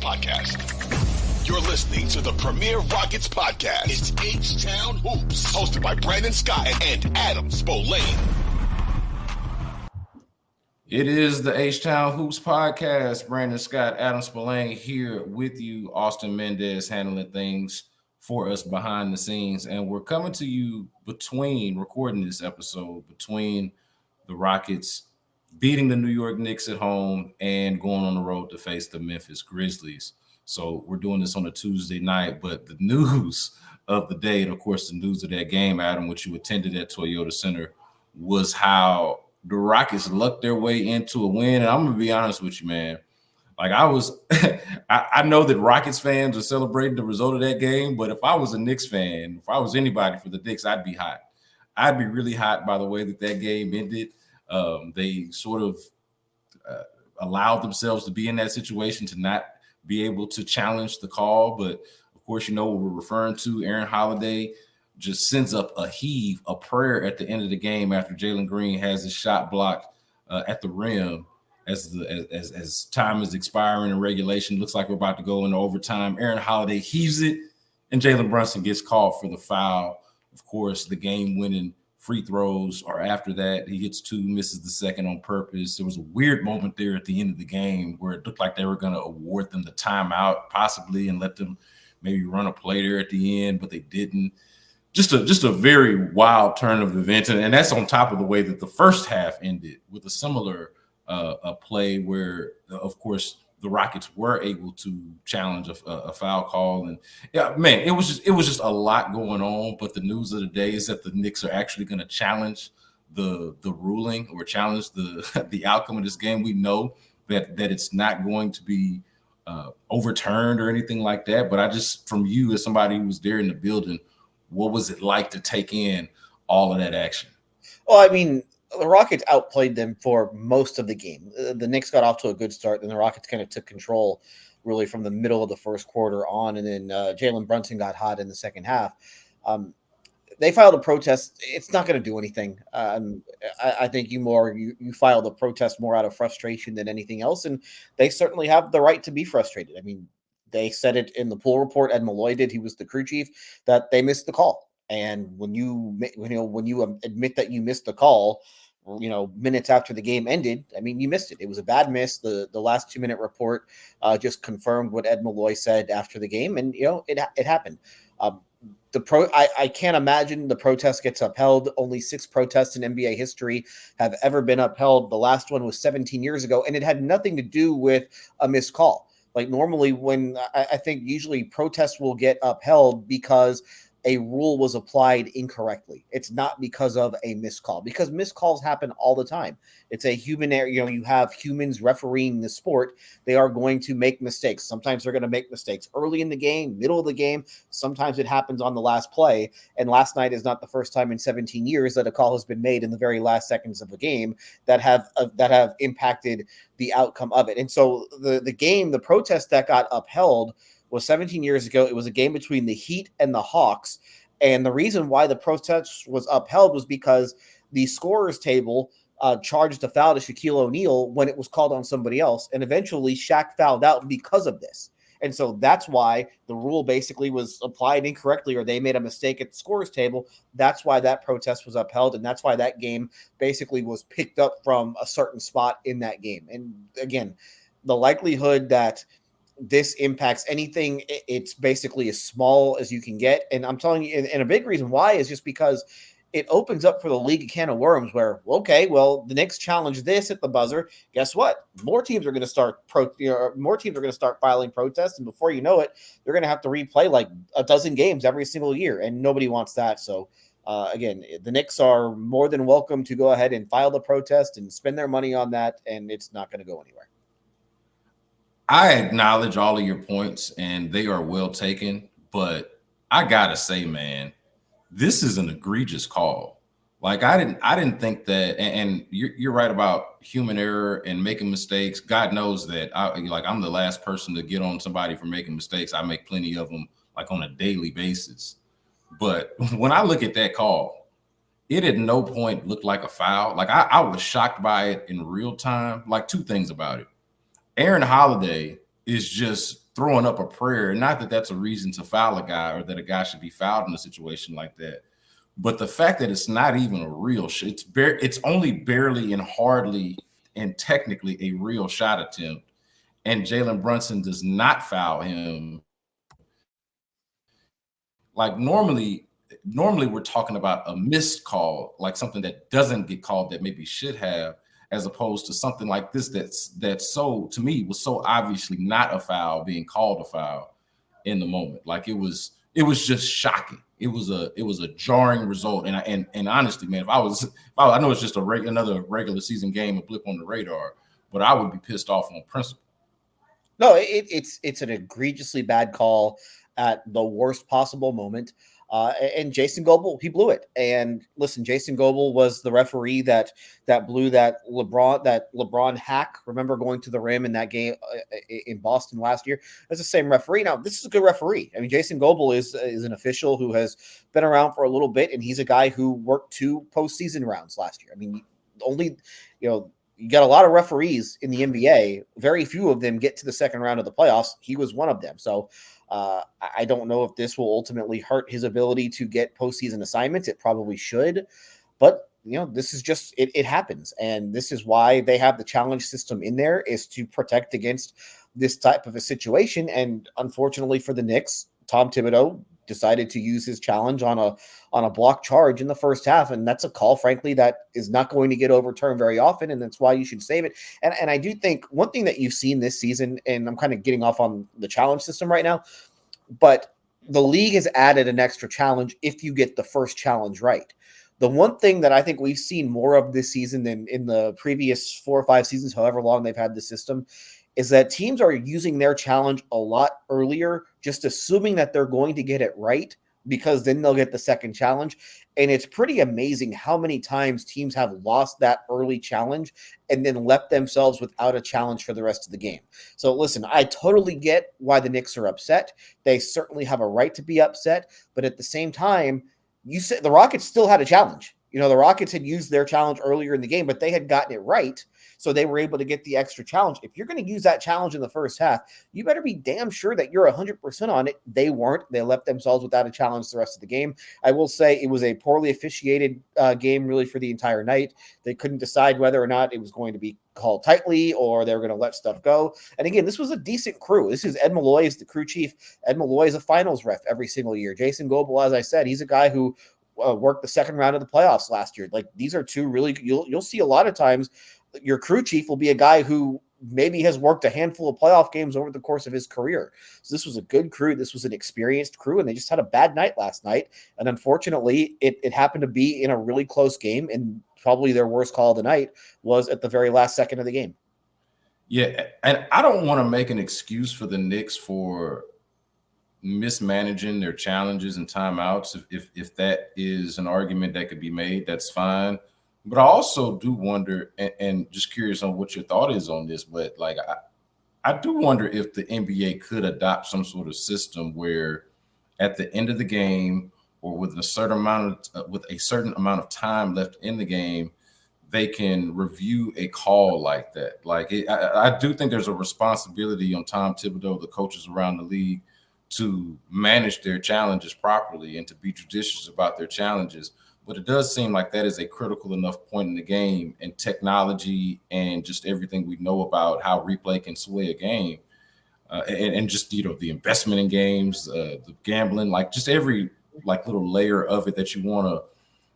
podcast. You're listening to the premier Rockets podcast. It's H-Town Hoops, hosted by Brandon Scott and Adam Spolane. It is the H-Town Hoops podcast. Brandon Scott, Adam Spolane here with you. Austin Mendez handling things for us behind the scenes. And we're coming to you recording this episode between the Rockets beating the New York Knicks at home and going on the road to face the Memphis Grizzlies. So we're doing this on a Tuesday night, but the news of the day, and of course the news of that game, Adam, which you attended at Toyota Center, was how the Rockets lucked their way into a win. And I'm going to be honest with you, man. Like I know that Rockets fans are celebrating the result of that game, but if I was a Knicks fan, if I was anybody for the Knicks, I'd be hot. I'd be really hot by the way that game ended. They sort of allowed themselves to be in that situation to not be able to challenge the call. But, of course, you know what we're referring to. Aaron Holiday just sends up a prayer at the end of the game after Jalen Green has his shot blocked at the rim as time is expiring in regulation. Looks like we're about to go into overtime. Aaron Holiday heaves it, and Jalen Brunson gets called for the foul. Of course, the game-winning free throws are after that. He hits two, misses the second on purpose. There was a weird moment there at the end of the game where it looked like they were going to award them the timeout possibly and let them maybe run a play there at the end, but they didn't. Just a very wild turn of events, and that's on top of the way that the first half ended with a similar play where, of course, the Rockets were able to challenge a foul call. And yeah, man, it was just a lot going on. But the news of the day is that the Knicks are actually going to challenge the ruling or challenge the outcome of this game. We know that it's not going to be overturned or anything like that. But I just, from you as somebody who was there in the building, what was it like to take in all of that action? Well, I mean, the Rockets outplayed them for most of the game. The Knicks got off to a good start, and the Rockets kind of took control really from the middle of the first quarter on, and then Jalen Brunson got hot in the second half. They filed a protest. It's not going to do anything. I think you filed a protest more out of frustration than anything else, and they certainly have the right to be frustrated. I mean, they said it in the pool report. Ed Malloy did. He was the crew chief, that they missed the call. And when you admit that you missed the call, minutes after the game ended, I mean, you missed it. It was a bad miss. The last 2-minute report just confirmed what Ed Malloy said after the game, and it happened. I can't imagine the protest gets upheld. Only 6 protests in NBA history have ever been upheld. The last one was 17 years ago, and it had nothing to do with a missed call. Like normally when I think usually protests will get upheld because a rule was applied incorrectly. It's not because of a missed call, because missed calls happen all the time. It's a human error. You have humans refereeing the sport. They are going to make mistakes. Sometimes they're going to make mistakes early in the game, middle of the game. Sometimes it happens on the last play. And last night is not the first time in 17 years that a call has been made in the very last seconds of a game that have impacted the outcome of it. And so the protest that got upheld was 17 years ago. It was a game between the Heat and the Hawks. And the reason why the protest was upheld was because the scorer's table charged a foul to Shaquille O'Neal when it was called on somebody else. And eventually Shaq fouled out because of this. And so that's why the rule basically was applied incorrectly, or they made a mistake at the scorer's table. That's why that protest was upheld. And that's why that game basically was picked up from a certain spot in that game. And again, the likelihood that this impacts anything, it's basically as small as you can get. And I'm telling you, and a big reason why is just because it opens up for the league a can of worms where, okay, well, the Knicks challenge this at the buzzer. Guess what? More teams are going to start filing protests, and before you know it, they're going to have to replay like a dozen games every single year, and nobody wants that. So again, the Knicks are more than welcome to go ahead and file the protest and spend their money on that, and it's not going to go anywhere. I acknowledge all of your points, and they are well taken, but I gotta say, man, this is an egregious call. Like I didn't think that, and you're right about human error and making mistakes. God knows that I'm the last person to get on somebody for making mistakes. I make plenty of them like on a daily basis. But when I look at that call, it at no point looked like a foul. Like I was shocked by it in real time. Like two things about it. Aaron Holiday is just throwing up a prayer. Not that that's a reason to foul a guy or that a guy should be fouled in a situation like that. But the fact that it's not even a real shot, it's only barely and hardly and technically a real shot attempt, and Jalen Brunson does not foul him. Like normally we're talking about a missed call, like something that doesn't get called that maybe should have, as opposed to something like this that's so, to me, was so obviously not a foul being called a foul in the moment. Like it was just shocking. It was a jarring result. And honestly, man, if I know it's just another regular season game, a blip on the radar, but I would be pissed off on principle. No, it's an egregiously bad call at the worst possible moment. And Jason Goble, he blew it. And listen, Jason Goble was the referee that blew that LeBron hack. Remember going to the rim in that game in Boston last year? That's the same referee. Now, this is a good referee. I mean, Jason Goble is an official who has been around for a little bit, and he's a guy who worked 2 postseason rounds last year. I mean, you got a lot of referees in the NBA. Very few of them get to the second round of the playoffs. He was one of them. So I don't know if this will ultimately hurt his ability to get postseason assignments. It probably should. But, this is just, it happens. And this is why they have the challenge system in there, is to protect against this type of a situation. And unfortunately for the Knicks, Tom Thibodeau decided to use his challenge on a block charge in the first half. And that's a call, frankly, that is not going to get overturned very often. And that's why you should save it. And I do think one thing that you've seen this season, and I'm kind of getting off on the challenge system right now, but the league has added an extra challenge if you get the first challenge right. The one thing that I think we've seen more of this season than in the previous 4 or 5 seasons, however long they've had the system, is that teams are using their challenge a lot earlier, just assuming that they're going to get it right, because then they'll get the second challenge. And it's pretty amazing how many times teams have lost that early challenge and then left themselves without a challenge for the rest of the game. So listen, I totally get why the Knicks are upset. They certainly have a right to be upset. But at the same time, you said the Rockets still had a challenge. The Rockets had used their challenge earlier in the game, but they had gotten it right. So they were able to get the extra challenge. If you're going to use that challenge in the first half, you better be damn sure that you're 100% on it. They weren't. They left themselves without a challenge the rest of the game. I will say it was a poorly officiated game really for the entire night. They couldn't decide whether or not it was going to be called tightly or they were going to let stuff go. And again, this was a decent crew. This is Ed Malloy is the crew chief. Ed Malloy is a finals ref every single year. Jason Goble, as I said, he's a guy who worked the second round of the playoffs last year. Like, these are two really, you'll see a lot of times your crew chief will be a guy who maybe has worked a handful of playoff games over the course of his career. So this was a good crew. This was an experienced crew, and they just had a bad night last night. And unfortunately, it happened to be in a really close game, and probably their worst call of the night was at the very last second of the game. Yeah, and I don't want to make an excuse for the Knicks for mismanaging their challenges and timeouts. If that is an argument that could be made, that's fine. But I also do wonder, and just curious on what your thought is on this, but like I do wonder if the NBA could adopt some sort of system where at the end of the game or with a certain amount of time left in the game, they can review a call like that. Like I do think there's a responsibility on Tom Thibodeau, the coaches around the league, to manage their challenges properly and to be judicious about their challenges. But it does seem like that is a critical enough point in the game, and technology and just everything we know about how replay can sway a game, and just, the investment in games, the gambling, like just every like little layer of it that you want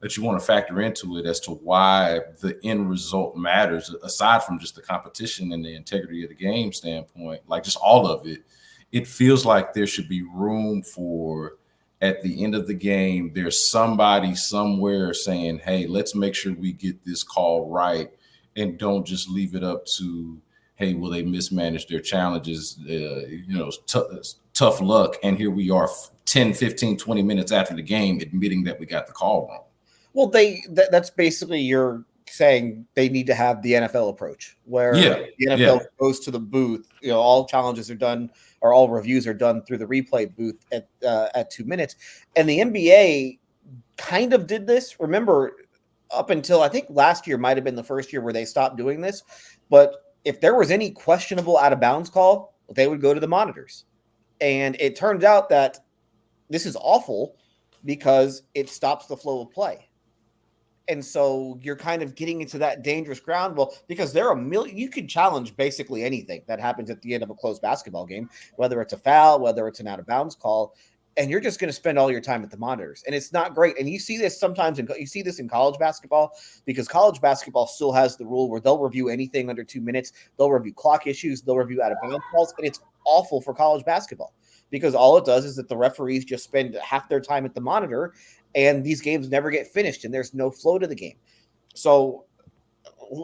to factor into it as to why the end result matters, aside from just the competition and the integrity of the game standpoint, like just all of it. It feels like there should be room for, at the end of the game, there's somebody somewhere saying, hey, let's make sure we get this call right, and don't just leave it up to, hey, well, they mismanaged their challenges, tough luck. And here we are 10, 15, 20 minutes after the game admitting that we got the call wrong. Well, that's basically you're saying they need to have the NFL approach, where the NFL goes to the booth. All challenges are done, or all reviews are done through the replay booth at 2 minutes. And the NBA kind of did this. Remember, up until I think last year might have been the first year where they stopped doing this. But if there was any questionable out of bounds call, they would go to the monitors. And it turns out that this is awful because it stops the flow of play. And so you're kind of getting into that dangerous ground. Well, because there are you could challenge basically anything that happens at the end of a close basketball game, whether it's a foul, whether it's an out of bounds call, and you're just going to spend all your time at the monitors. And it's not great. And you see this sometimes, you see this in college basketball, because college basketball still has the rule where they'll review anything under 2 minutes. They'll review clock issues. They'll review out of bounds calls. And it's awful for college basketball because all it does is that the referees just spend half their time at the monitor, and these games never get finished, and there's no flow to the game. So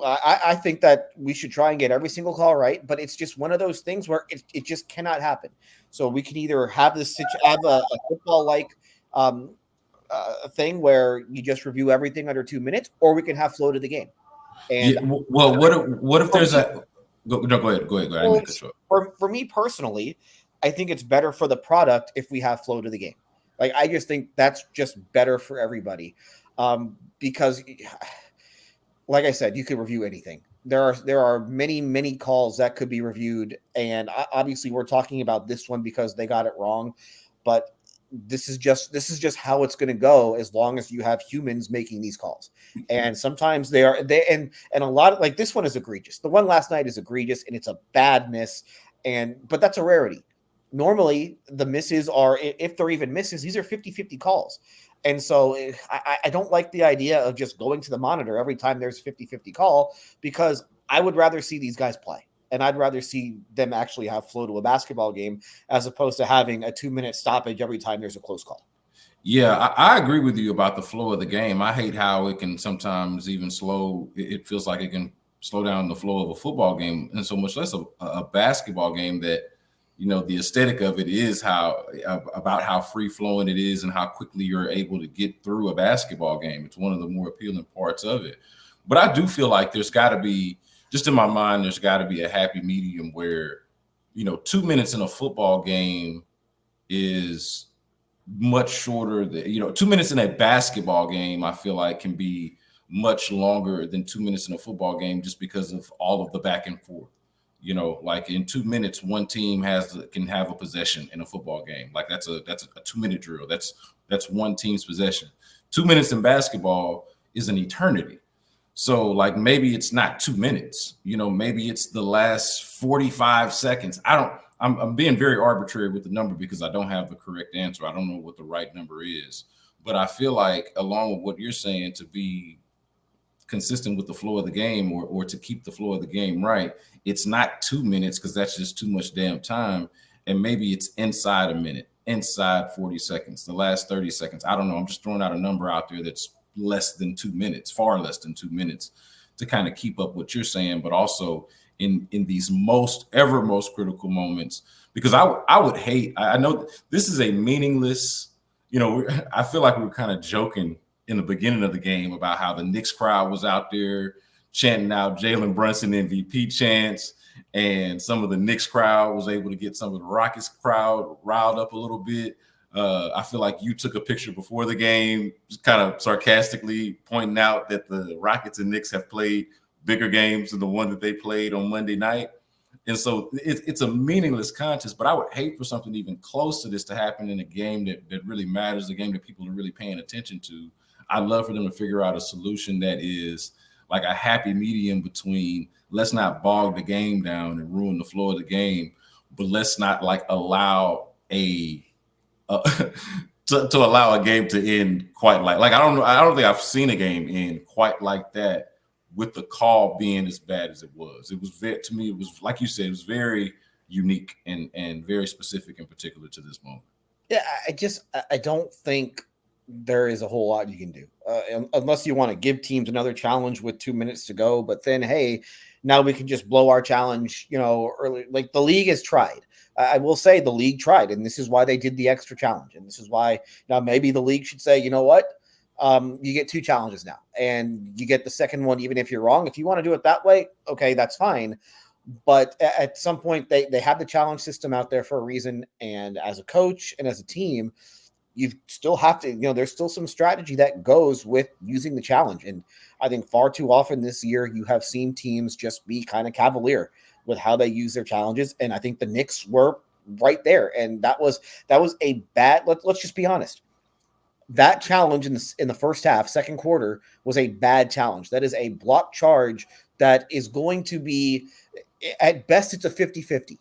I think that we should try and get every single call right, but it's just one of those things where it just cannot happen. So we can either have a football-like thing where you just review everything under 2 minutes, or we can have flow to the game. And well, what if there's a go ahead. Well, for me personally, I think it's better for the product if we have flow to the game. Like, I just think that's just better for everybody, because, like I said, you could review anything. There are many calls that could be reviewed, and obviously we're talking about this one because they got it wrong, but this is just how it's going to go as long as you have humans making these calls. And sometimes and a lot of, like, this one is egregious. The one last night is egregious, and it's a bad miss, but that's a rarity. Normally, the misses are, if they're even misses, these are 50-50 calls. And so I don't like the idea of just going to the monitor every time there's a 50-50 call, because I would rather see these guys play. And I'd rather see them actually have flow to a basketball game as opposed to having a 2-minute stoppage every time there's a close call. Yeah, I agree with you about the flow of the game. I hate how it can sometimes even it feels like it can slow down the flow of a football game, and so much less a basketball game that, you know, the aesthetic of it is about how free flowing it is and how quickly you're able to get through a basketball game. It's one of the more appealing parts of it. But I do feel like there's got to be, just in my mind, there's got to be a happy medium where, you know, 2 minutes in a football game is much shorter than, you know, 2 minutes in a basketball game, I feel like can be much longer than 2 minutes in a football game, just because of all of the back and forth. You know, like in 2 minutes, one team can have a possession in a football game. Like that's a 2-minute drill. That's one team's possession. 2 minutes in basketball is an eternity. So like maybe it's not 2 minutes. You know, maybe it's the last 45 seconds. I'm being very arbitrary with the number because I don't have the correct answer. I don't know what the right number is. But I feel like, along with what you're saying, to be consistent with the flow of the game, or to keep the flow of the game right, it's not 2 minutes, because that's just too much damn time. And maybe it's inside a minute, inside 40 seconds, the last 30 seconds. I don't know. I'm just throwing out a number out there that's less than 2 minutes, far less than 2 minutes, to kind of keep up what you're saying, but also in these most critical moments, because I would hate, I know this is a meaningless, you know, I feel like we were kind of joking in the beginning of the game about how the Knicks crowd was out there chanting out Jalen Brunson MVP chants, and some of the Knicks crowd was able to get some of the Rockets crowd riled up a little bit. I feel like you took a picture before the game, kind of sarcastically pointing out that the Rockets and Knicks have played bigger games than the one that they played on Monday night. And so it's a meaningless contest, but I would hate for something even close to this to happen in a game that really matters, a game that people are really paying attention to. I'd love for them to figure out a solution that is like a happy medium between, let's not bog the game down and ruin the flow of the game, but let's not like allow to allow a game to end quite like I don't think I've seen a game end quite like that, with the call being as bad as it was. It was to me, it was, like you said, it was very unique and very specific and particular to this moment. Yeah, I don't think there is a whole lot you can do unless you want to give teams another challenge with 2 minutes to go. But then, hey, now we can just blow our challenge, you know, early. Like, the league has tried. I will say the league tried, and this is why they did the extra challenge. And this is why now maybe the league should say, you know what? You get 2 challenges now, and you get the second one even if you're wrong. If you want to do it that way, okay, that's fine. But at some point, they have the challenge system out there for a reason. And as a coach and as a team, you still have to, you know, there's still some strategy that goes with using the challenge. And I think far too often this year, you have seen teams just be kind of cavalier with how they use their challenges. And I think the Knicks were right there. And that was a bad. Let's just be honest. That challenge in the first half, second quarter, was a bad challenge. That is a block charge that is going to be, at best, it's a 50-50.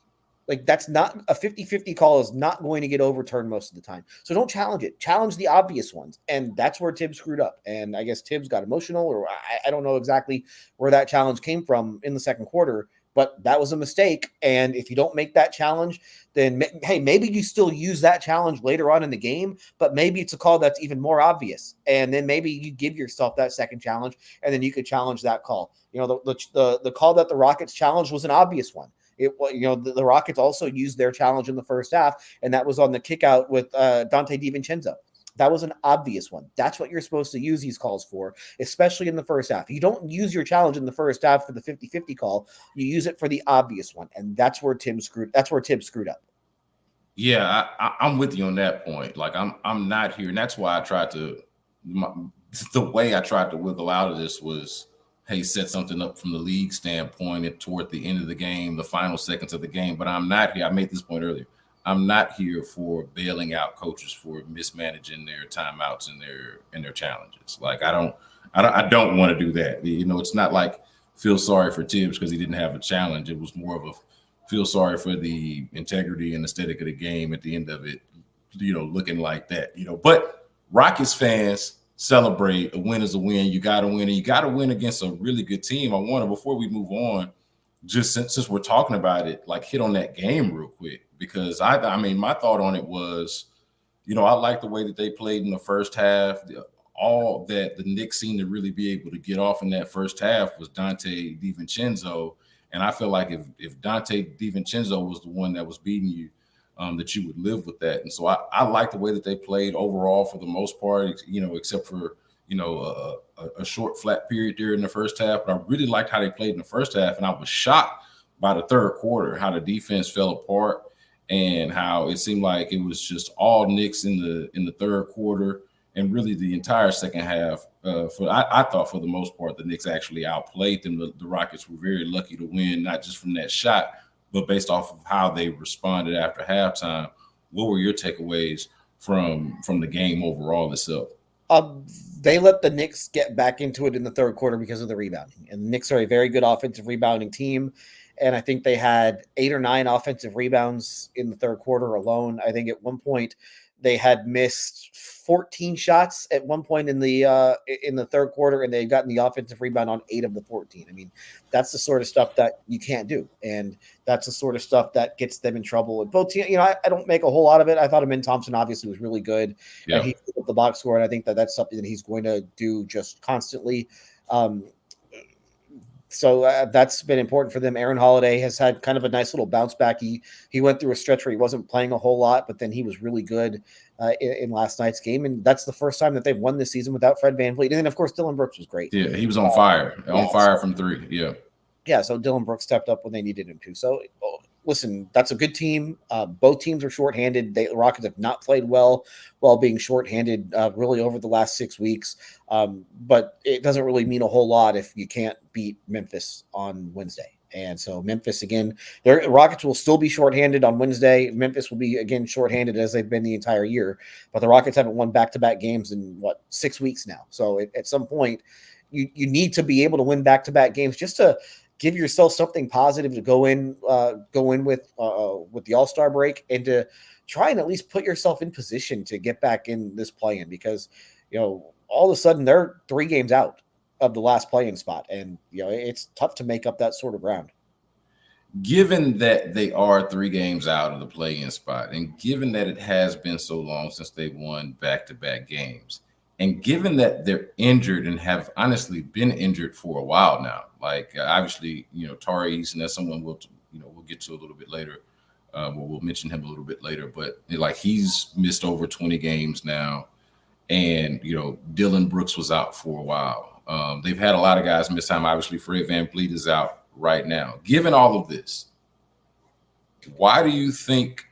Like, that's not a 50-50 call, is not going to get overturned most of the time. So don't challenge it. Challenge the obvious ones. And that's where Tibbs screwed up. And I guess Tibbs got emotional, or I don't know exactly where that challenge came from in the second quarter, but that was a mistake. And if you don't make that challenge, then hey, maybe you still use that challenge later on in the game, but maybe it's a call that's even more obvious. And then maybe you give yourself that second challenge, and then you could challenge that call. You know, the call that the Rockets challenged was an obvious one. The Rockets also used their challenge in the first half, and that was on the kick out with Dante DiVincenzo. That was an obvious one. That's what you're supposed to use these calls for, especially in the first half. You don't use your challenge in the first half for the 50-50 call. You use it for the obvious one, and that's where Tibbs screwed up. Yeah, I'm with you on that point. Like, I'm not here, and that's why I tried to. The way I tried to wiggle out of this was, hey, set something up from the league standpoint and toward the end of the game, the final seconds of the game. But I'm not here. I made this point earlier. I'm not here for bailing out coaches for mismanaging their timeouts and their challenges. Like, I don't want to do that. You know, it's not like feel sorry for Tibbs because he didn't have a challenge. It was more of a feel sorry for the integrity and aesthetic of the game at the end of it, you know, looking like that, you know. But Rockets fans celebrate. A win is a win. You got to win, and you got to win against a really good team. I want to, before we move on, just since we're talking about it, like, hit on that game real quick, because I mean, my thought on it was, you know, I like the way that they played in the first half. All that the Knicks seemed to really be able to get off in that first half was Dante DiVincenzo. And I feel like if Dante DiVincenzo was the one that was beating you, that you would live with that. And so I like the way that they played overall for the most part, you know, except for, you know, a short flat period there in the first half. But I really liked how they played in the first half. And I was shocked by the third quarter, how the defense fell apart and how it seemed like it was just all Knicks in the third quarter. And really the entire second half, I thought for the most part, the Knicks actually outplayed them. The Rockets were very lucky to win, not just from that shot, but based off of how they responded after halftime. What were your takeaways from the game overall itself? They let the Knicks get back into it in the third quarter because of the rebounding. And the Knicks are a very good offensive rebounding team. And I think they had 8 or 9 offensive rebounds in the third quarter alone. I think at one point they had missed 14 shots at one point in the third quarter, and they've gotten the offensive rebound on 8 of the 14. I mean, that's the sort of stuff that you can't do, and that's the sort of stuff that gets them in trouble. And both teams, you know, I don't make a whole lot of it. I thought Amin Thompson obviously was really good, and he put up the box score, and I think that's something that he's going to do just constantly. So that's been important for them. Aaron Holiday has had kind of a nice little bounce back. He went through a stretch where he wasn't playing a whole lot, but then he was really good in last night's game. And that's the first time that they've won this season without Fred VanVleet. And then, of course, Dylan Brooks was great. Yeah, he was on fire. From 3. Yeah. Yeah, so Dylan Brooks stepped up when they needed him to. So, listen, that's a good team. Both teams are shorthanded. The Rockets have not played well while being shorthanded really over the last 6 weeks. But it doesn't really mean a whole lot if you can't beat Memphis on Wednesday. And so Memphis, again, the Rockets will still be shorthanded on Wednesday. Memphis will be, again, shorthanded as they've been the entire year. But the Rockets haven't won back-to-back games in, 6 weeks now. So at some point, you need to be able to win back-to-back games just to give yourself something positive to go in with the All-Star break, and to try and at least put yourself in position to get back in this play-in, because, you know, all of a sudden they're 3 games out of the last play-in spot, and, you know, it's tough to make up that sort of ground. Given that they are 3 games out of the play-in spot, and given that it has been so long since they've won back-to-back games, and given that they're injured and have honestly been injured for a while now, like obviously, you know, Tari Eason, that's someone we'll get to a little bit later. We'll mention him a little bit later, but like he's missed over 20 games now. And, you know, Dylan Brooks was out for a while. They've had a lot of guys miss time. Obviously, Fred VanVleet is out right now. Given all of this, why do you think?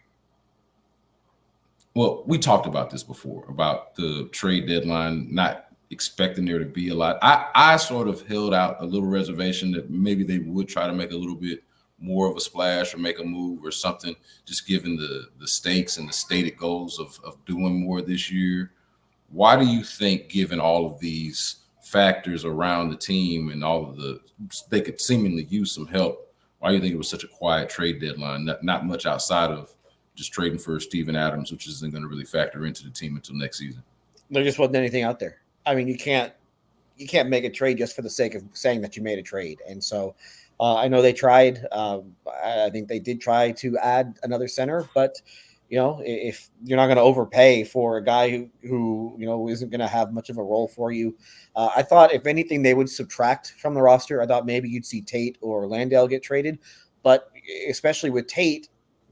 Well, we talked about this before, about the trade deadline, not expecting there to be a lot. I sort of held out a little reservation that maybe they would try to make a little bit more of a splash or make a move or something, just given the stakes and the stated goals of doing more this year. Why do you think, given all of these factors around the team and all of they could seemingly use some help, why do you think it was such a quiet trade deadline? Not much outside of just trading for Steven Adams, which isn't going to really factor into the team until next season. There just wasn't anything out there. I mean, you can't make a trade just for the sake of saying that you made a trade. And so I know they tried. I think they did try to add another center, but if you're not going to overpay for a guy who isn't going to have much of a role for you, I thought if anything they would subtract from the roster. I thought maybe you'd see Tate or Landale get traded, but especially with Tate,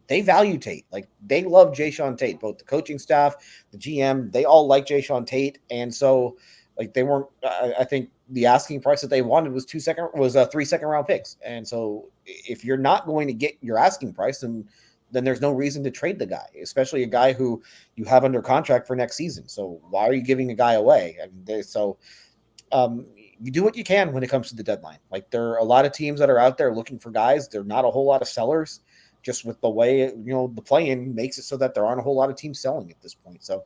they value Tate. Like, they love Jae'Sean Tate, both the coaching staff, the GM, they all like Jae'Sean Tate. And so, like, they weren't, I think the asking price that they wanted was 3 second-round picks. And so if you're not going to get your asking price, then there's no reason to trade the guy, especially a guy who you have under contract for next season. So why are you giving a guy away? You do what you can when it comes to the deadline. Like, there are a lot of teams that are out there looking for guys. There are not a whole lot of sellers, just with the way, the play-in makes it so that there aren't a whole lot of teams selling at this point. So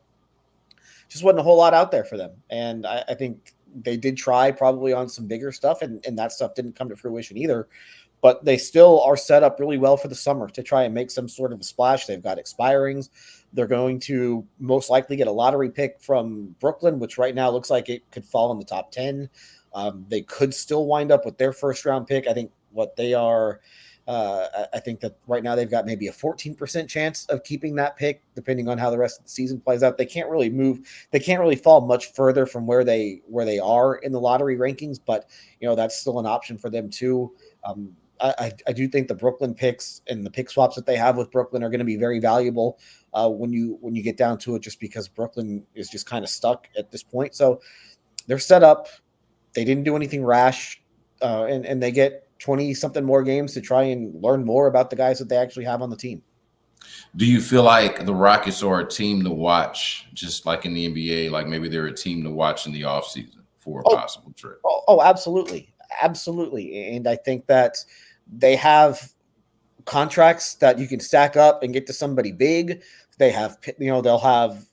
just wasn't a whole lot out there for them. And I think they did try probably on some bigger stuff, and that stuff didn't come to fruition either. But they still are set up really well for the summer to try and make some sort of a splash. They've got expirings. They're going to most likely get a lottery pick from Brooklyn, which right now looks like it could fall in the top 10. They could still wind up with their first-round pick. I think what they are I think that right now they've got maybe a 14% chance of keeping that pick, depending on how the rest of the season plays out. They can't really move. They can't really fall much further from where they are in the lottery rankings, but that's still an option for them too. I do think the Brooklyn picks and the pick swaps that they have with Brooklyn are going to be very valuable when you get down to it, just because Brooklyn is just kind of stuck at this point. So they're set up. They didn't do anything rash, and they get 20-something more games to try and learn more about the guys that they actually have on the team. Do you feel like the Rockets are a team to watch, just like in the NBA, like maybe they're a team to watch in the offseason for a possible trade? Oh, absolutely. Absolutely. And I think that they have contracts that you can stack up and get to somebody big. They have, they'll have,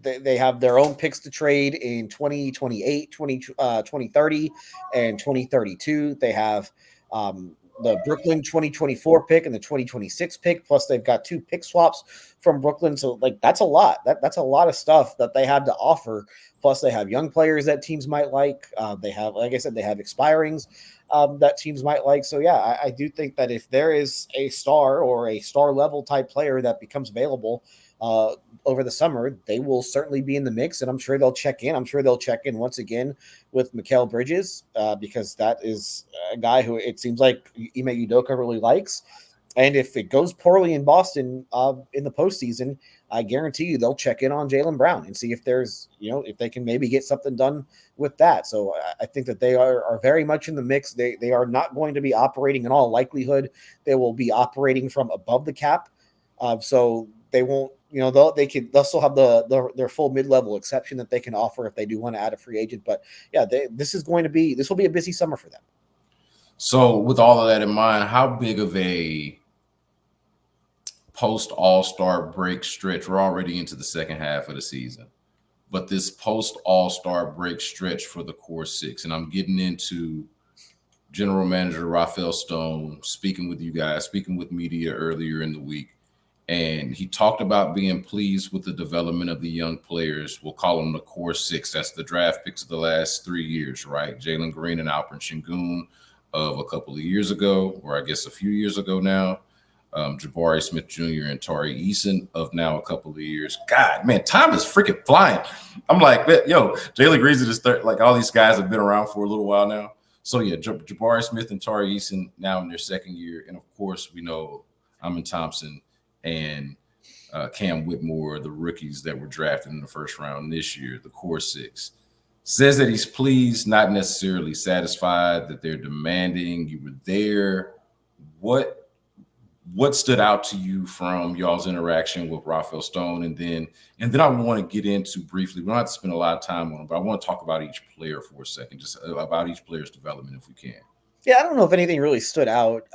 they have their own picks to trade in 2028, 2030, and 2032. They have the Brooklyn 2024 pick and the 2026 pick, plus they've got 2 pick swaps from Brooklyn. So, like, that's a lot. That's a lot of stuff that they have to offer. Plus, they have young players that teams might like. They have, like I said, they have expirings that teams might like. So, yeah, I do think that if there is a star or a star-level type player that becomes available over the summer, they will certainly be in the mix, and I'm sure they'll check in. I'm sure they'll check in once again with Mikal Bridges because that is a guy who it seems like Ime Udoka really likes. And if it goes poorly in Boston in the postseason, I guarantee you they'll check in on Jalen Brown and see if there's, if they can maybe get something done with that. So I think that they are very much in the mix. They are not going to be operating in all likelihood. They will be operating from above the cap. So they won't, they'll still have their full mid-level exception that they can offer if they do want to add a free agent. But yeah, this will be a busy summer for them. So with all of that in mind, how big of a post All-Star break stretch? We're already into the second half of the season, but this post All-Star break stretch for the core 6, and I'm getting into General Manager Rafael Stone speaking with you guys, speaking with media earlier in the week. And he talked about being pleased with the development of the young players. We'll call them the core 6. That's the draft picks of the last 3 years, right? Jalen Green and Alperen Şengün of a couple of years ago, or I guess a few years ago now. Jabari Smith Jr. and Tari Eason of now a couple of years. God, man, time is freaking flying. I'm like, Jalen Green is like all these guys have been around for a little while now. So, yeah, Jabari Smith and Tari Eason now in their second year. And, of course, we know Amen Thompson and Cam Whitmore, the rookies that were drafted in the first round this year, the core 6. Says that he's pleased, not necessarily satisfied, that they're demanding. You were there. What stood out to you from y'all's interaction with Rafael Stone? And then I want to get into briefly, we don't have to spend a lot of time on it, but I want to talk about each player for a second, just about each player's development if we can. Yeah, I don't know if anything really stood out.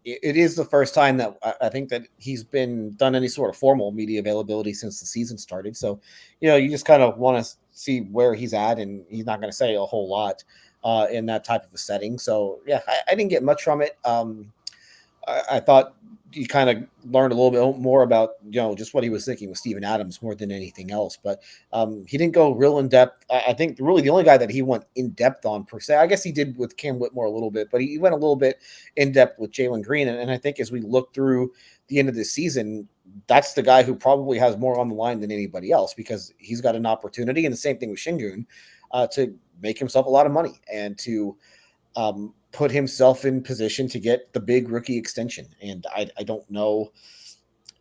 It is the first time that I think that he's been done any sort of formal media availability since the season started. So, you just kind of want to see where he's at, and he's not going to say a whole lot in that type of a setting. So, yeah, I didn't get much from it. I thought you kind of learned a little bit more about just what he was thinking with Steven Adams more than anything else. But he didn't go real in depth. I think really the only guy that he went in depth on per se, I guess he did with Cam Whitmore a little bit, but he went a little bit in depth with Jalen Green. And I think as we look through the end of the season, that's the guy who probably has more on the line than anybody else because he's got an opportunity. And the same thing with Şengün to make himself a lot of money and to put himself in position to get the big rookie extension. And I don't know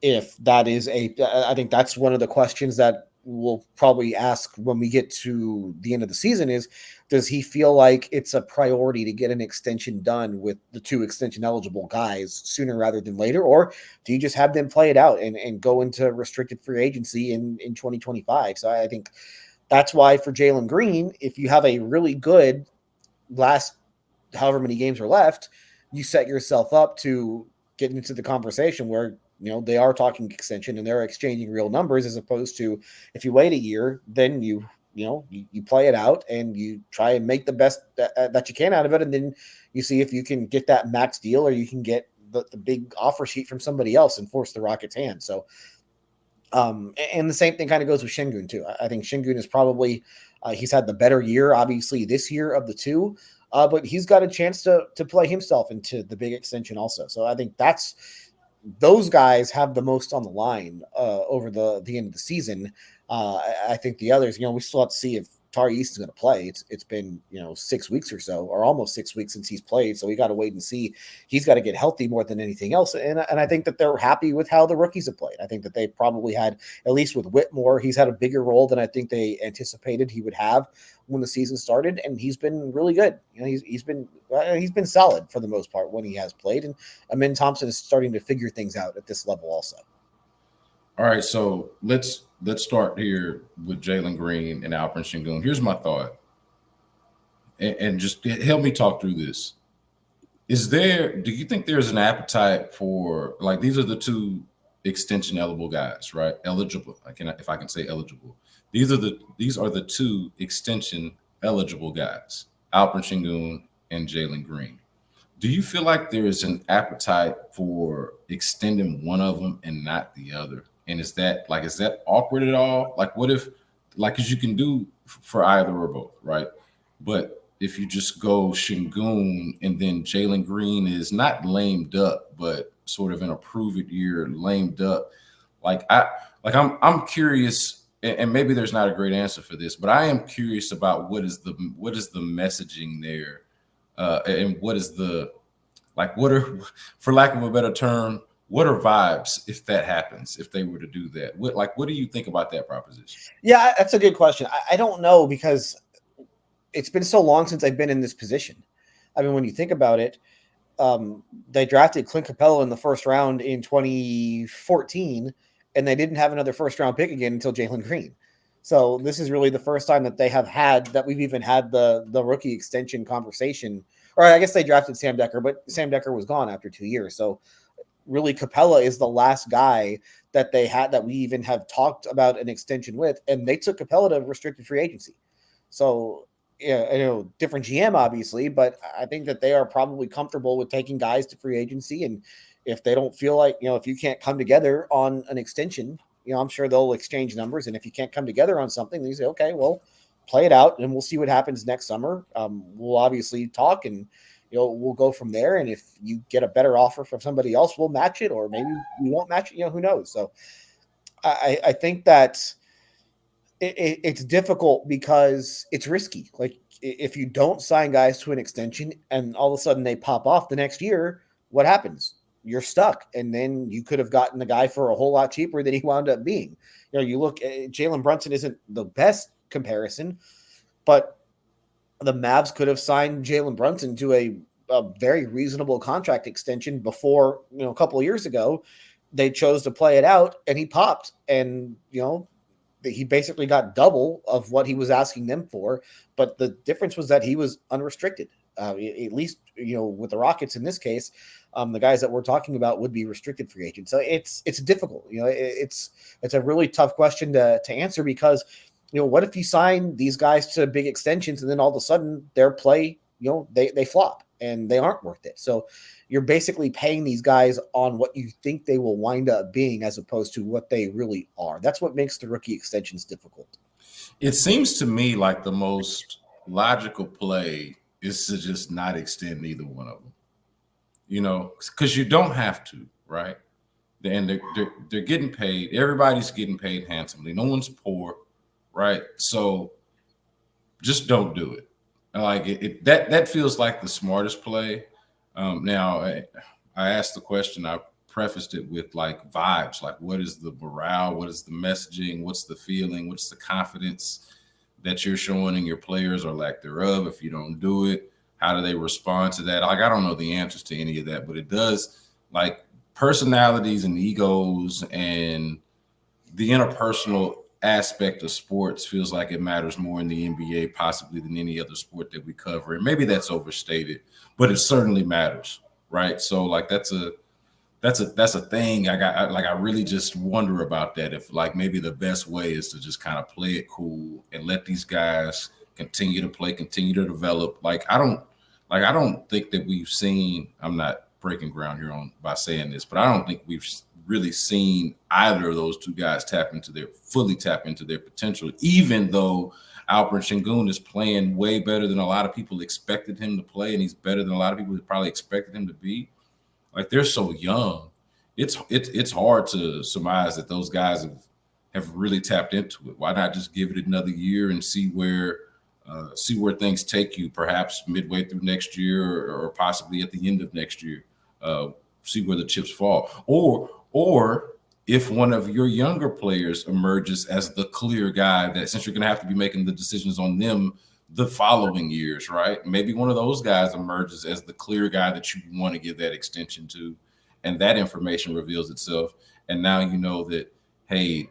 if that is I think that's one of the questions that we'll probably ask when we get to the end of the season is, does he feel like it's a priority to get an extension done with the two extension eligible guys sooner rather than later? Or do you just have them play it out and go into restricted free agency in 2025? So I think that's why for Jalen Green, if you have a really good last however many games are left, you set yourself up to get into the conversation where they are talking extension and they're exchanging real numbers, as opposed to if you wait a year, then you play it out and you try and make the best that you can out of it, and then you see if you can get that max deal or you can get the big offer sheet from somebody else and force the Rockets' hand. So and the same thing kind of goes with Şengün too. I think Şengün is probably he's had the better year, obviously, this year of the two. But he's got a chance to play himself into the big extension also. So I think those guys have the most on the line over the end of the season. I think the others, we still have to see if Tari East is going to play. It's been 6 weeks or so, or almost 6 weeks since he's played. So we got to wait and see. He's got to get healthy more than anything else. And I think that they're happy with how the rookies have played. I think that they probably had, at least with Whitmore, he's had a bigger role than I think they anticipated he would have when the season started, and he's been really good. He's been solid for the most part when he has played, and Amin Thompson is starting to figure things out at this level also. All right, so let's start here with Jalen Green and Alperen Şengün. Here's my thought, and just help me talk through this. Do you think there's an appetite for, like, these are the two extension eligible guys, right? Eligible, if I can say eligible. These are the two extension eligible guys, Alperen Şengün and Jalen Green. Do you feel like there is an appetite for extending one of them and not the other? And is that awkward at all? Like, what if, like, because you can do for either or both, right? But if you just go Şengün and then Jalen Green is not lamed up, but sort of in a prove-it year lamed up, I'm curious, and maybe there's not a great answer for this, but I am curious about what is the messaging there, and what are, for lack of a better term, what are vibes if that happens, if they were to do that? What do you think about that proposition? Yeah, that's a good question. I don't know, because it's been so long since I've been in this position. I mean, when you think about it, they drafted Clint Capella in the first round in 2014, and they didn't have another first round pick again until Jalen Green. So this is really the first time that we've even had the rookie extension conversation. Or I guess they drafted Sam Dekker, but Sam Dekker was gone after 2 years. So really, Capella is the last guy that they had that we even have talked about an extension with, and they took Capella to restricted free agency. So yeah, different GM obviously, but I think that they are probably comfortable with taking guys to free agency. And if they don't feel like, if you can't come together on an extension, I'm sure they'll exchange numbers. And if you can't come together on something, then you say, okay, well, play it out and we'll see what happens next summer. We'll obviously talk and, we'll go from there. And if you get a better offer from somebody else, we'll match it, or maybe we won't match it, who knows? So I think that it's difficult because it's risky. Like, if you don't sign guys to an extension and all of a sudden they pop off the next year, what happens? You're stuck. And then you could have gotten the guy for a whole lot cheaper than he wound up being. You look at Jalen Brunson isn't the best comparison, but the Mavs could have signed Jalen Brunson to a very reasonable contract extension before, a couple of years ago. They chose to play it out and he popped, and, he basically got double of what he was asking them for. But the difference was that he was unrestricted, at least with the Rockets in this case, the guys that we're talking about would be restricted free agents. So it's difficult. It's a really tough question to answer because, what if you sign these guys to big extensions and then all of a sudden their play, they flop and they aren't worth it. So you're basically paying these guys on what you think they will wind up being as opposed to what they really are. That's what makes the rookie extensions difficult. It seems to me like the most logical play is to just not extend either one of them, because you don't have to, right? And they're getting paid. Everybody's getting paid handsomely. No one's poor, right? So just don't do it. Like that feels like the smartest play. Now, I asked the question. I prefaced it with like vibes, like what is the morale, what is the messaging, what's the feeling, what's the confidence that you're showing in your players or lack thereof. If you don't do it, how do they respond to that? Like I don't know the answers to any of that, but it does, like personalities and egos and the interpersonal aspect of sports feels like it matters more in the NBA possibly than any other sport that we cover. And maybe that's overstated, but it certainly matters, right? So like that's a thing. I really just wonder about that. If like maybe the best way is to just kind of play it cool and let these guys continue to play, continue to develop. I don't think that we've seen, I'm not breaking ground here by saying this, but I don't think we've really seen either of those two guys fully tap into their potential, even though Alperen Şengün is playing way better than a lot of people expected him to play, and he's better than a lot of people probably expected him to be. Like they're so young, it's hard to surmise that those guys have really tapped into it. Why not just give it another year and see where things take you, perhaps midway through next year or possibly at the end of next year, see where the chips fall. Or if one of your younger players emerges as the clear guy that, since you're going to have to be making the decisions on them the following years, right? Maybe one of those guys emerges as the clear guy that you want to give that extension to, and that information reveals itself. And now you know that, hey,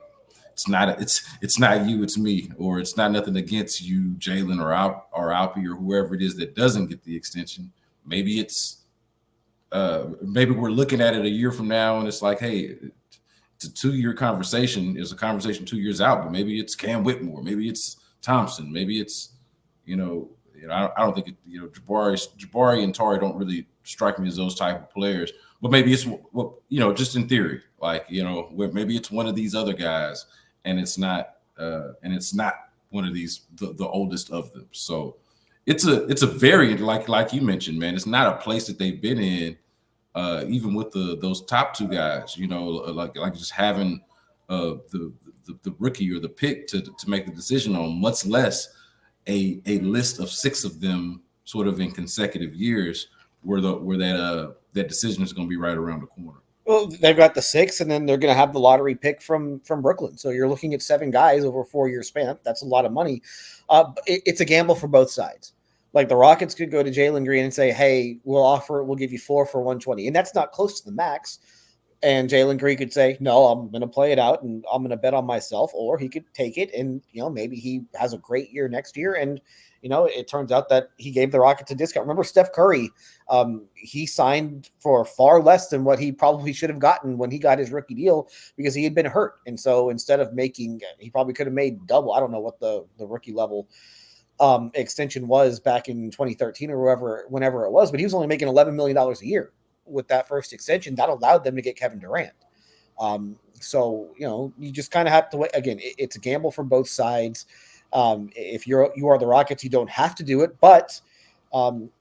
it's not you, it's me, or it's not nothing against you, Jalen or Alpie or whoever it is that doesn't get the extension. Maybe maybe we're looking at it a year from now and it's like, hey, it's a 2-year conversation. It's a conversation 2 years out, but maybe it's Cam Whitmore, maybe it's Thompson, maybe it's I don't think Jabari and Tari don't really strike me as those type of players, but maybe it's just in theory, like maybe it's one of these other guys, and it's not one of these the oldest of them. So it's a very like you mentioned, man. It's not a place that they've been in, even with those top two guys. Like just having the rookie or the pick to make the decision on, much less a list of 6 of them sort of in consecutive years where that decision is going to be right around the corner. Well, they've got the 6, and then they're going to have the lottery pick from Brooklyn. So you're looking at 7 guys over a 4-year span. That's a lot of money. It's a gamble for both sides. Like the Rockets could go to Jalen Green and say, hey, we'll give you 4 for 120. And that's not close to the max. And Jalen Green could say, no, I'm going to play it out and I'm going to bet on myself. Or he could take it and, maybe he has a great year next year. And, it turns out that he gave the Rockets a discount. Remember Steph Curry, he signed for far less than what he probably should have gotten when he got his rookie deal because he had been hurt. And so instead of he probably could have made double. I don't know what the rookie level extension was back in 2013 or whenever it was, but he was only making $11 million a year with that first extension. That allowed them to get Kevin Durant. So, you just kind of have to wait. Again, it's a gamble for both sides. If you are the Rockets, you don't have to do it, but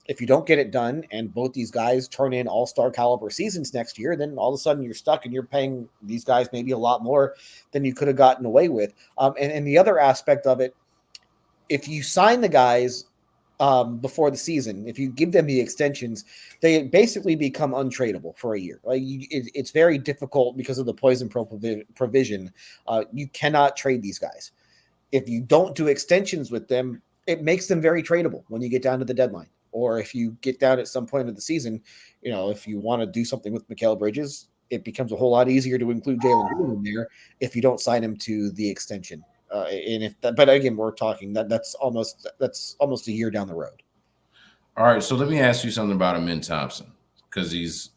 if you don't get it done and both these guys turn in all-star caliber seasons next year, then all of a sudden you're stuck and you're paying these guys maybe a lot more than you could have gotten away with. And the other aspect of it, if you sign the guys before the season, if you give them the extensions, they basically become untradeable for a year. Like it's very difficult because of the poison provision. You cannot trade these guys. If you don't do extensions with them, it makes them very tradable when you get down to the deadline. Or if you get down at some point of the season, if you want to do something with Mikal Bridges, it becomes a whole lot easier to include Jalen Green in there if you don't sign him to the extension. But again, we're talking that's almost a year down the road. All right, so let me ask you something about Amin Thompson, because he's,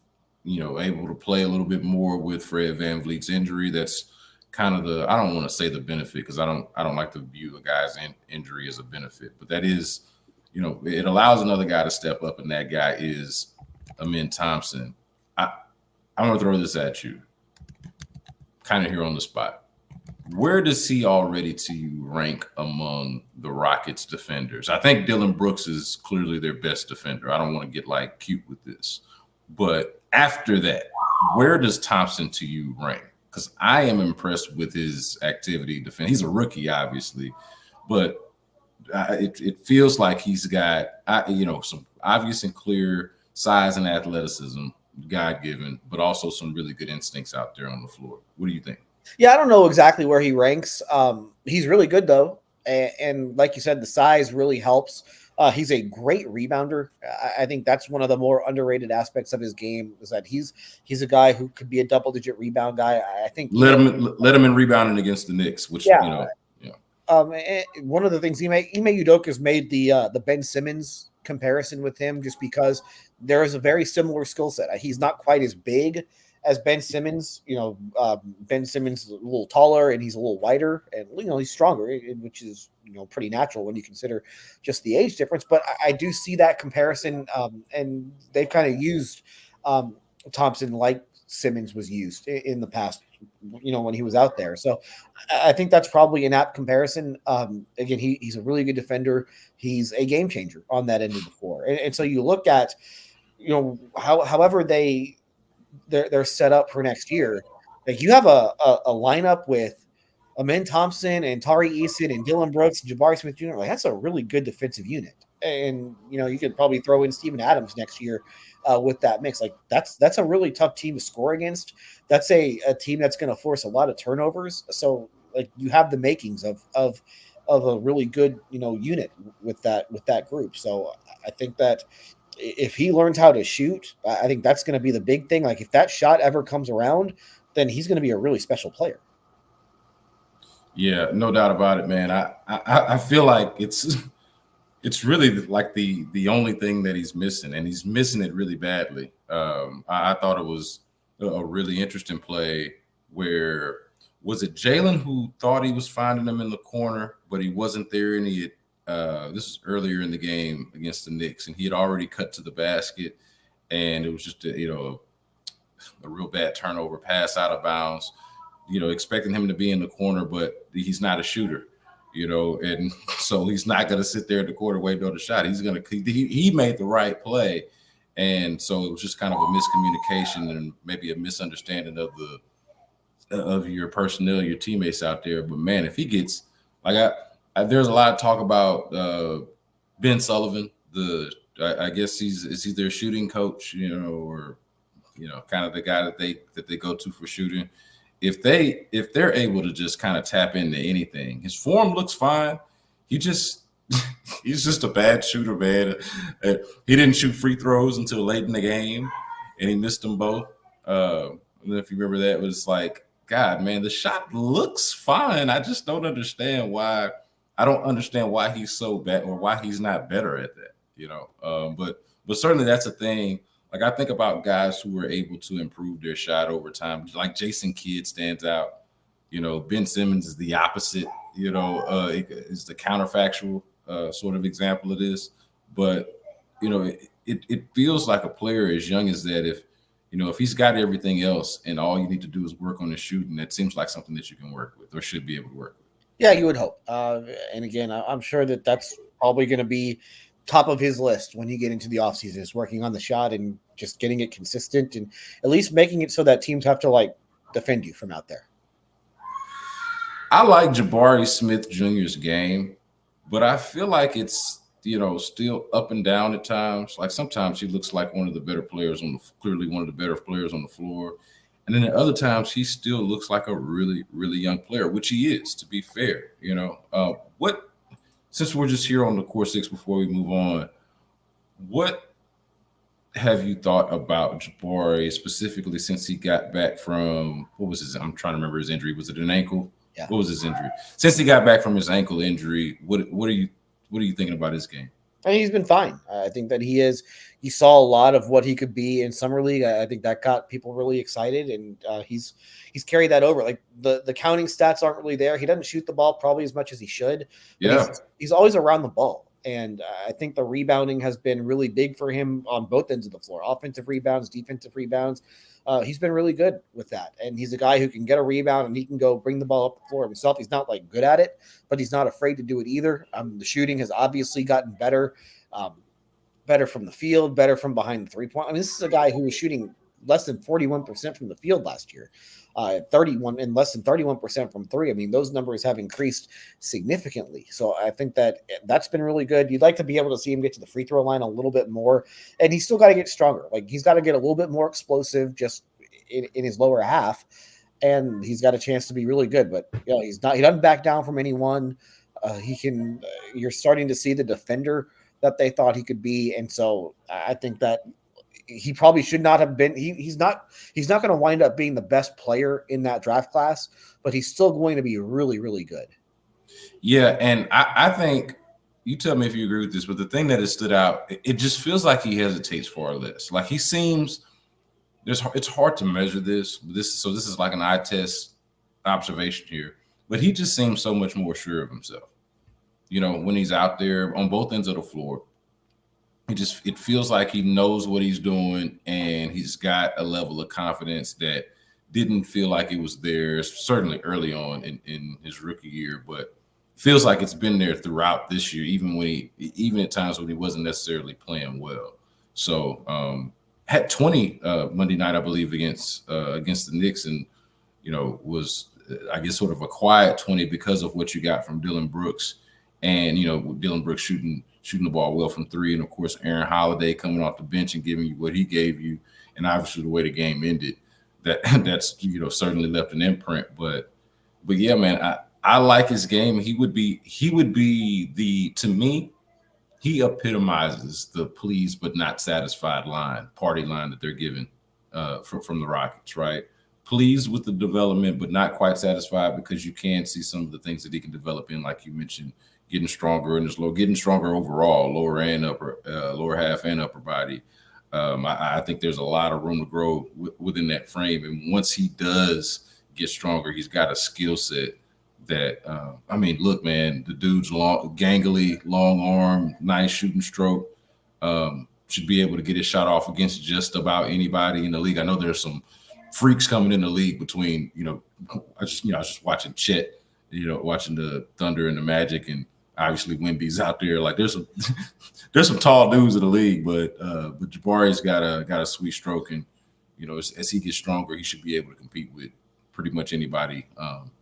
able to play a little bit more with Fred VanVleet's injury. That's kind of I don't want to say the benefit, because I don't like to view a guy's injury as a benefit, but that is, it allows another guy to step up, and that guy is Amin Thompson. I'm going to throw this at you, kind of here on the spot. Where does he already to you rank among the Rockets defenders? I think Dillon Brooks is clearly their best defender. I don't want to get like cute with this, but after that, where does Thompson to you rank? Because I am impressed with his activity defending. He's a rookie, obviously, but it feels like he's got some obvious and clear size and athleticism, God-given, but also some really good instincts out there on the floor. What do you think? Yeah, I don't know exactly where he ranks. He's really good though, and like you said, the size really helps. He's a great rebounder. I think that's one of the more underrated aspects of his game, is that he's a guy who could be a double-digit rebound guy. I think let him in rebounding against the Knicks, which one of the things Ime Udoka has made the Ben Simmons comparison with him, just because there is a very similar skill set. He's not quite as big as Ben Simmons. Ben Simmons is a little taller and he's a little wider, and he's stronger, which is pretty natural when you consider just the age difference. But I do see that comparison, and they've kind of used Thompson like Simmons was used in the past, when he was out there. So I think that's probably an apt comparison. Again, he's a really good defender. He's a game changer on that end of the floor. And so you look at, however they're set up for next year. Like, you have a lineup with Amin Thompson and Tari Eason and Dillon Brooks and Jabari Smith Jr. Like, that's a really good defensive unit. And you could probably throw in Steven Adams next year with that mix. Like, that's a really tough team to score against. That's a team that's going to force a lot of turnovers. So, like, you have the makings of a really good unit with that group. So I think that if he learns how to shoot, I think that's going to be the big thing. Like, if that shot ever comes around, then he's going to be a really special player. Yeah, no doubt about it, man. I feel like it's really like the only thing that he's missing, and he's missing it really badly. I thought it was a really interesting play where, was it Jalen who thought he was finding him in the corner, but he wasn't there, and he had this was earlier in the game against the Knicks, and he had already cut to the basket, and it was just a real bad turnover, pass out of bounds, expecting him to be in the corner, but he's not a shooter, and so he's not going to sit there at the corner waiting on the shot. He made the right play, and so it was just kind of a miscommunication and maybe a misunderstanding of your personnel, your teammates out there. But man, if he gets there's a lot of talk about Ben Sullivan. I guess he's their shooting coach, or kind of the guy that they go to for shooting. If they're able to just kind of tap into anything, his form looks fine. He's just a bad shooter, man. He didn't shoot free throws until late in the game, and he missed them both. And if you remember that, it was like, God, man, the shot looks fine. I just don't understand why. I don't understand why he's so bad, or why he's not better at that, but certainly that's a thing. Like, I think about guys who were able to improve their shot over time. Like Jason Kidd stands out. Ben Simmons is the opposite, is the counterfactual sort of example of this. But, it feels like a player as young as that, if he's got everything else and all you need to do is work on his shooting, that seems like something that you can work with, or should be able to work with. Yeah, you would hope. And again, I'm sure that's probably going to be top of his list when you get into the offseason, is working on the shot and just getting it consistent, and at least making it so that teams have to defend you from out there. I like Jabari Smith Jr.'s game, but I feel like it's, still up and down at times. Like, sometimes he looks like one of the better players clearly one of the better players on the floor. And then at other times, he still looks like a really, really young player, which he is, to be fair. Since we're just here on the Core Six before we move on, what have you thought about Jabari specifically since he got back from, I'm trying to remember his injury. Was it an ankle? Yeah. What was his injury? Since he got back from his ankle injury, what are you thinking about his game? And he's been fine. I think that he saw a lot of what he could be in summer league. I think that got people really excited, and he's carried that over. Like the counting stats aren't really there. He doesn't shoot the ball probably as much as he should, but he's always around the ball. And I think the rebounding has been really big for him on both ends of the floor, offensive rebounds, defensive rebounds. He's been really good with that. And he's a guy who can get a rebound and he can go bring the ball up the floor himself. He's not like good at it, but he's not afraid to do it either. The shooting has obviously gotten better, better from the field, better from behind the 3-point. I mean, this is a guy who was shooting less than 41% from the field last year, 31 and less than 31% from three. I mean, those numbers have increased significantly. So I think that's been really good. You'd like to be able to see him get to the free throw line a little bit more, and he's still got to get stronger. Like he's got to get a little bit more explosive just in his lower half, and he's got a chance to be really good. But he doesn't back down from anyone. You're starting to see the defender that they thought he could be, and so I think that he probably should not have been. He's not going to wind up being the best player in that draft class, but he's still going to be really, really good. Yeah, and I think you tell me if you agree with this, but the thing that has stood out, it just feels like he hesitates for a list. Like he seems it's hard to measure this. This is like an eye test observation here, but he just seems so much more sure of himself. When he's out there on both ends of the floor. It feels like he knows what he's doing, and he's got a level of confidence that didn't feel like it was there, certainly early on in his rookie year, but feels like it's been there throughout this year, even at times when he wasn't necessarily playing well. So had 20 Monday night, I believe, against the Knicks, and was I guess sort of a quiet 20 because of what you got from Dillon Brooks, and Dillon Brooks shooting the ball well from three, and of course Aaron Holiday coming off the bench and giving you what he gave you, and obviously the way the game ended, that's certainly left an imprint. But yeah, man, I like his game. He would be to me, he epitomizes the pleased but not satisfied party line that they're giving from the Rockets, right? Pleased with the development, but not quite satisfied because you can see some of the things that he can develop in, like you mentioned, getting stronger in his getting stronger overall, lower half and upper body. I think there's a lot of room to grow within that frame. And once he does get stronger, he's got a skill set that, look, man, the dude's gangly, long arm, nice shooting stroke, should be able to get his shot off against just about anybody in the league. I know there's some freaks coming in the league between, I was just watching Chet, watching the Thunder and the Magic, and obviously Wemby's out there. Like there's some tall dudes in the league, but Jabari's got a sweet stroke, and as he gets stronger, he should be able to compete with pretty much anybody,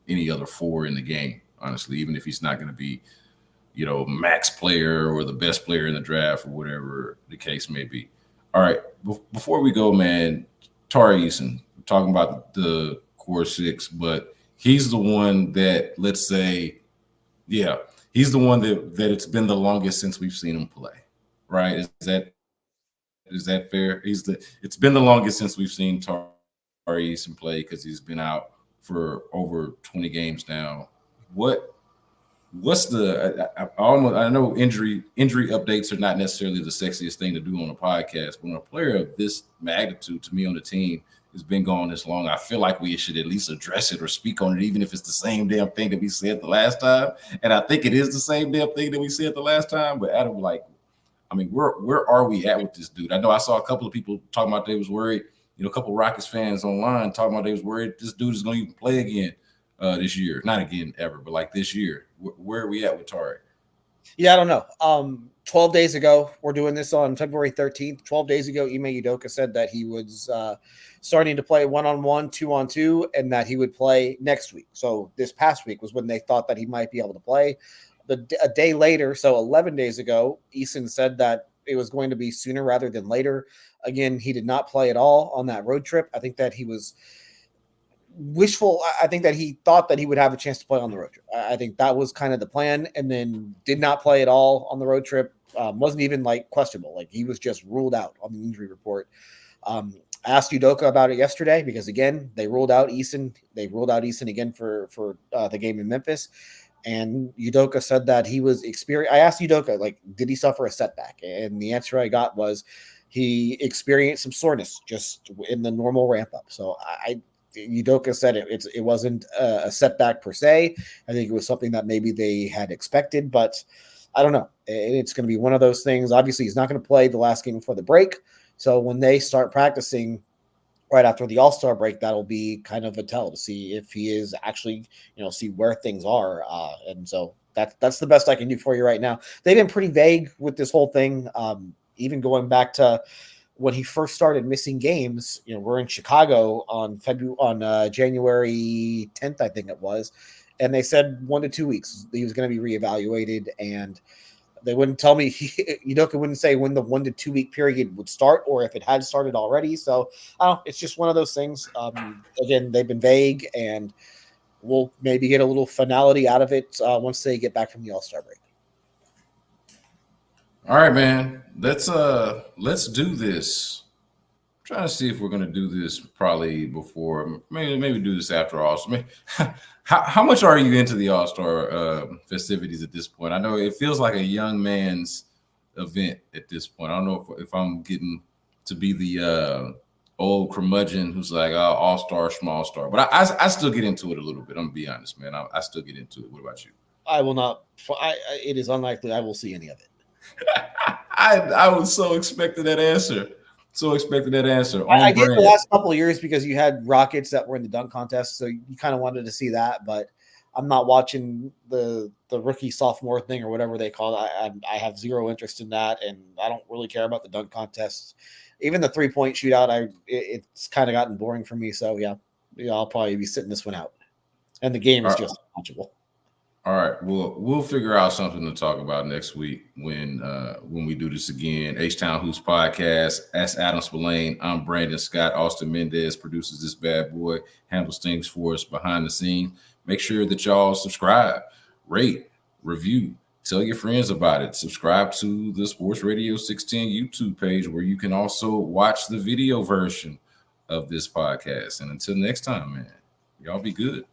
any other four in the game. Honestly, even if he's not going to be, max player or the best player in the draft or whatever the case may be. All right, before we go, man, Tari Eason, talking about the core six, but he's the one that, let's say, yeah. He's the one that it's been the longest since we've seen him play, right? Is that fair? It's been the longest since we've seen Tari Eason play because he's been out for over 20 games now. What's I know injury updates are not necessarily the sexiest thing to do on a podcast, but when a player of this magnitude to me on the team has been gone this long, I feel like we should at least address it or speak on it, even if it's the same damn thing that we said the last time. And I think it is the same damn thing that we said the last time. But Adam, where are we at with this dude? I know I saw a couple of people talking about they was worried, a couple of Rockets fans online talking about they was worried this dude is going to even play again this year. Not again ever, but like this year. Where are we at with Tari? Yeah, I don't know. 12 days ago, we're doing this on February 13th. 12 days ago, Ime Udoka said that he was starting to play 1-on-1, 2-on-2, and that he would play next week. So this past week was when they thought that he might be able to play. A day later, so 11 days ago, Eason said that it was going to be sooner rather than later. Again, he did not play at all on that road trip. I think that he was wishful. I think that he thought that he would have a chance to play on the road trip. I think that was kind of the plan, and then did not play at all on the road trip. Wasn't even questionable. He was just ruled out on the injury report. I asked Udoka about it yesterday because again, they ruled out Eason. They ruled out Eason again for the game in Memphis. And Udoka said that he was I asked Udoka, like, did he suffer a setback? And the answer I got was he experienced some soreness just in the normal ramp up. So Udoka said it wasn't a setback per se. I think it was something that maybe they had expected, but I don't know. It's going to be one of those things. Obviously, he's not going to play the last game before the break. So when they start practicing right after the All-Star break, that'll be kind of a tell to see if he is actually, see where things are. And so that's the best I can do for you right now. They've been pretty vague with this whole thing. Even going back to when he first started missing games, we're in Chicago on January 10th, I think it was. And they said 1 to 2 weeks he was going to be reevaluated, and they wouldn't tell me. Udoka wouldn't say when the 1 to 2 week period would start or if it had started already. So it's just one of those things. Again, they've been vague, and we'll maybe get a little finality out of it once they get back from the All-Star break. All right, man. Let's do this. I'm trying to see if we're going to do this probably before, maybe do this after All-Star. How much are you into the All-Star festivities at this point? I know it feels like a young man's event at this point. I don't know if I'm getting to be the old curmudgeon who's like All-Star, small star. But I still get into it a little bit. I'm going to be honest, man. I still get into it. What about you? I will not. It is unlikely I will see any of it. I was so expecting that answer. I did the last couple of years because you had Rockets that were in the dunk contest, so you kind of wanted to see that. But I'm not watching the rookie sophomore thing or whatever they call it. I have zero interest in that, and I don't really care about the dunk contests. Even the 3-point shootout, it's kind of gotten boring for me. So yeah, I'll probably be sitting this one out, and the game is just watchable. All right, we'll figure out something to talk about next week when we do this again. H-Town Hoops Podcast. That's Adam Spolane. I'm Brandon Scott. Austin Mendez produces this bad boy, handles things for us behind the scenes. Make sure that y'all subscribe, rate, review, tell your friends about it. Subscribe to the Sports Radio 610 YouTube page where you can also watch the video version of this podcast. And until next time, man, y'all be good.